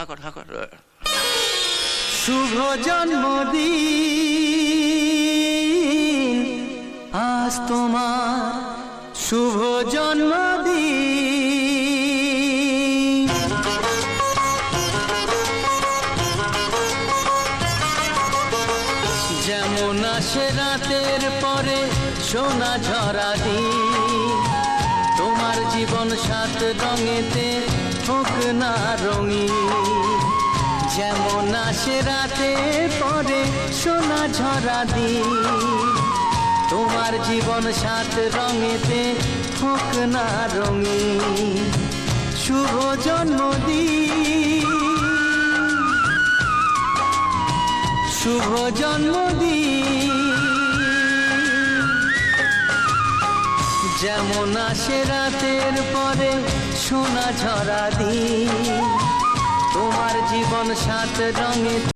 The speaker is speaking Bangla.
কর হা কর। শুভ জন্মদিন আজ তোমার, শুভ জন্মদিন। যেমন আসে রাতের পরে সোনা ঝরা দিন, তোমার জীবন সাত রঙেতে হোক না রঙিন। যেমন আসে রাতের পরে সোনা ঝরা দিন, তোমার জীবন সাত রঙেতে হোক না রঙিন। শুভ জন্মদিন, শুভ জন্মদিন। যেমন আসে রাতের পরে সোনা ঝরা দিন, তোমার জীবন সাত রঙে